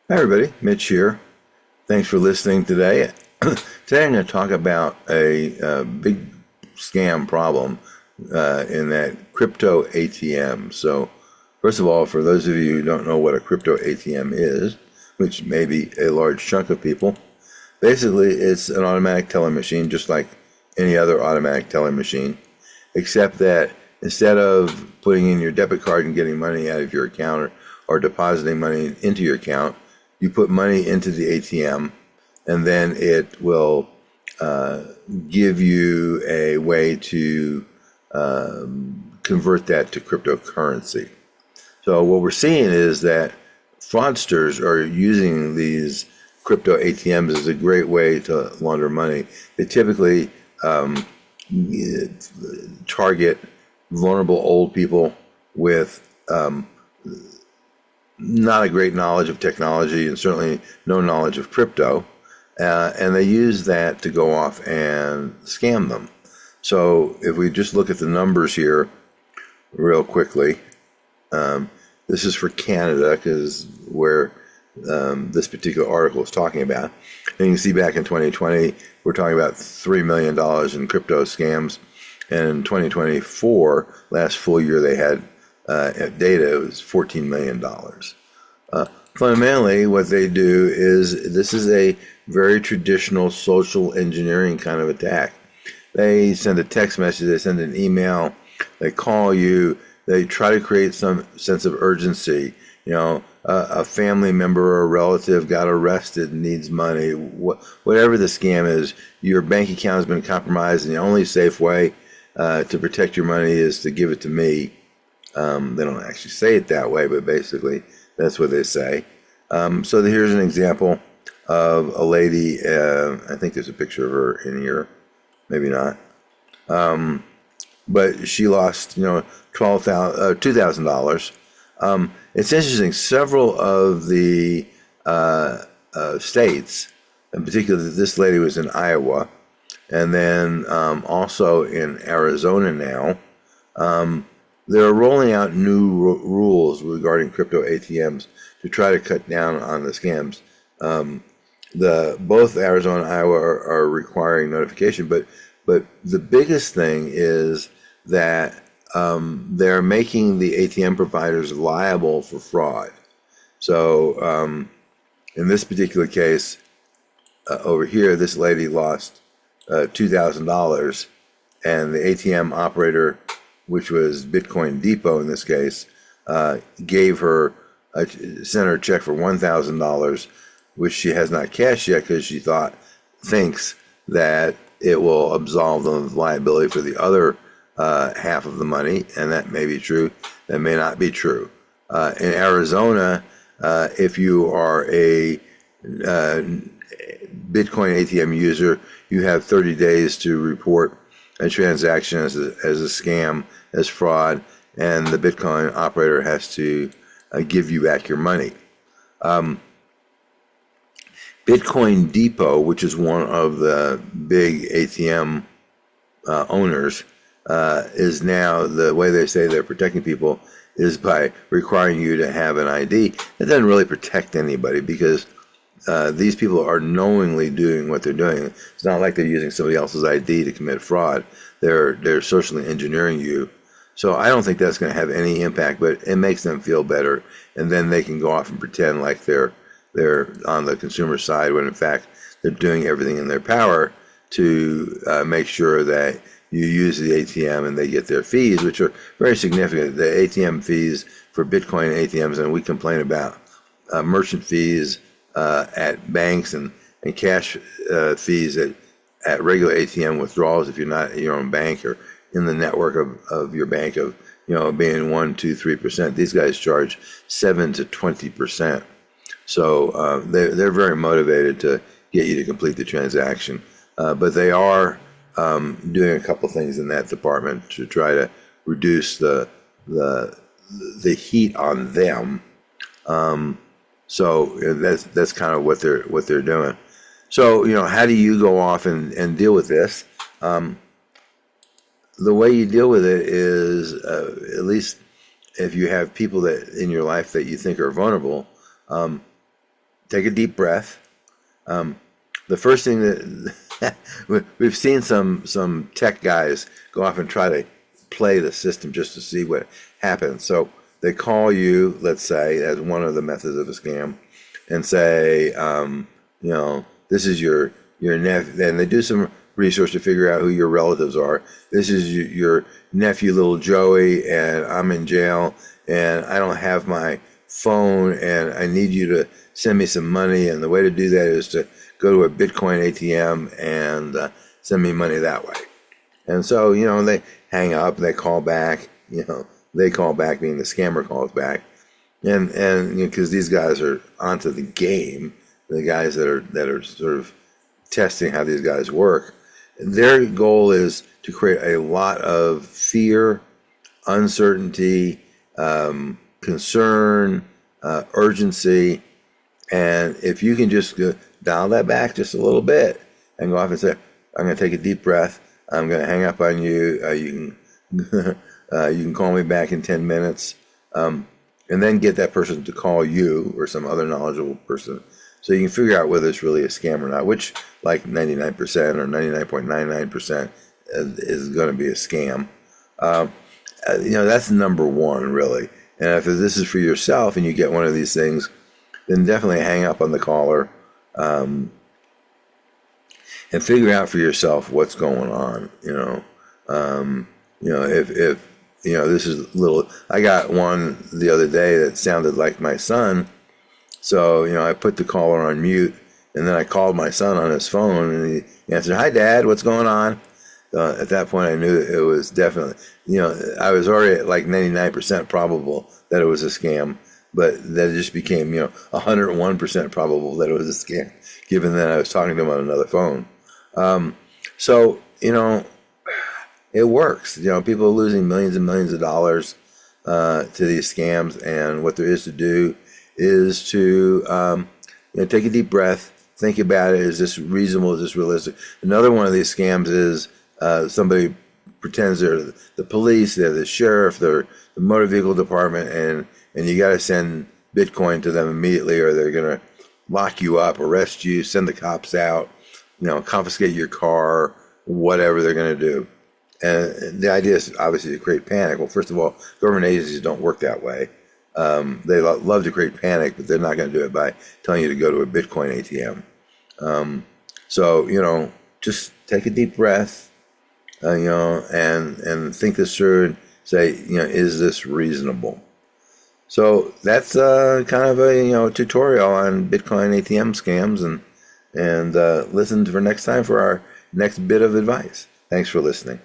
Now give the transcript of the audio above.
Hi everybody, Mitch here. Thanks for listening today. Today I'm going to talk about a big scam problem in that crypto ATM. So, first of all, for those of you who don't know what a crypto ATM is, which may be a large chunk of people, basically it's an automatic teller machine just like any other automatic teller machine, except that instead of putting in your debit card and getting money out of your account or depositing money into your account, you put money into the ATM, and then it will give you a way to convert that to cryptocurrency. So what we're seeing is that fraudsters are using these crypto ATMs as a great way to launder money. They typically target vulnerable old people with not a great knowledge of technology and certainly no knowledge of crypto. And they use that to go off and scam them. So if we just look at the numbers here real quickly, this is for Canada because where this particular article is talking about. And you can see back in 2020, we're talking about $3 million in crypto scams. And in 2024, last full year they had data, it was $14 million. Fundamentally, what they do is this is a very traditional social engineering kind of attack. They send a text message, they send an email, they call you, they try to create some sense of urgency. You know, a family member or a relative got arrested, needs money, whatever the scam is, your bank account has been compromised, and the only safe way to protect your money is to give it to me. They don't actually say it that way, but basically that's what they say. So here's an example of a lady. I think there's a picture of her in here, maybe not. But she lost, $2,000. It's interesting. Several of the states, in particular, this lady was in Iowa, and then also in Arizona now. They're rolling out new rules regarding crypto ATMs to try to cut down on the scams. Both Arizona and Iowa are requiring notification, but the biggest thing is that they're making the ATM providers liable for fraud. So in this particular case, over here, this lady lost $2,000, and the ATM operator, which was Bitcoin Depot in this case, sent her a check for $1,000, which she has not cashed yet because she thinks that it will absolve them of liability for the other half of the money, and that may be true. That may not be true. In Arizona, if you are a Bitcoin ATM user, you have 30 days to report a transaction as a scam, as fraud, and the Bitcoin operator has to give you back your money. Bitcoin Depot, which is one of the big ATM owners, is now, the way they say they're protecting people is by requiring you to have an ID. It doesn't really protect anybody because these people are knowingly doing what they're doing. It's not like they're using somebody else's ID to commit fraud. They're socially engineering you. So I don't think that's going to have any impact, but it makes them feel better, and then they can go off and pretend like they're on the consumer side when in fact they're doing everything in their power to make sure that you use the ATM and they get their fees, which are very significant. The ATM fees for Bitcoin ATMs, and we complain about merchant fees at banks and cash fees at regular ATM withdrawals if you're not at your own bank or in the network of your bank of being 1, 2, 3%. These guys charge 7 to 20%. So they're very motivated to get you to complete the transaction, but they are doing a couple things in that department to try to reduce the heat on them. So that's kind of what they're doing. So how do you go off and deal with this? The way you deal with it is, at least if you have people that in your life that you think are vulnerable, take a deep breath. The first thing that we've seen some tech guys go off and try to play the system just to see what happens. So they call you, let's say, as one of the methods of a scam, and say, this is your nephew, and they do some research to figure out who your relatives are. This is your nephew, little Joey, and I'm in jail, and I don't have my phone, and I need you to send me some money, and the way to do that is to go to a Bitcoin ATM and send me money that way. And so, they hang up, they call back, they call back, meaning the scammer calls back. And because these guys are onto the game, the guys that are sort of testing how these guys work, their goal is to create a lot of fear, uncertainty, concern, urgency. And if you can just dial that back just a little bit and go off and say, I'm going to take a deep breath. I'm going to hang up on you. You can call me back in 10 minutes. And then get that person to call you or some other knowledgeable person, so you can figure out whether it's really a scam or not, which like 99% or 99.99% is going to be a scam. That's number one, really. And if this is for yourself and you get one of these things, then definitely hang up on the caller and figure out for yourself what's going on. If this is little. I got one the other day that sounded like my son. So, I put the caller on mute, and then I called my son on his phone, and he answered, "Hi, Dad, what's going on?" At that point, I knew it was definitely, I was already at like 99% probable that it was a scam, but that just became, 101% probable that it was a scam, given that I was talking to him on another phone. So, it works. People are losing millions and millions of dollars to these scams, and what there is to do is to take a deep breath, think about it. Is this reasonable? Is this realistic? Another one of these scams is somebody pretends they're the police, they're the sheriff, they're the motor vehicle department, and you got to send Bitcoin to them immediately, or they're going to lock you up, arrest you, send the cops out, confiscate your car, whatever they're going to do. And the idea is obviously to create panic. Well, first of all, government agencies don't work that way. They love to create panic, but they're not going to do it by telling you to go to a Bitcoin ATM. So, just take a deep breath, and think this through and say, is this reasonable? So that's kind of a tutorial on Bitcoin ATM scams, and listen for next time for our next bit of advice. Thanks for listening.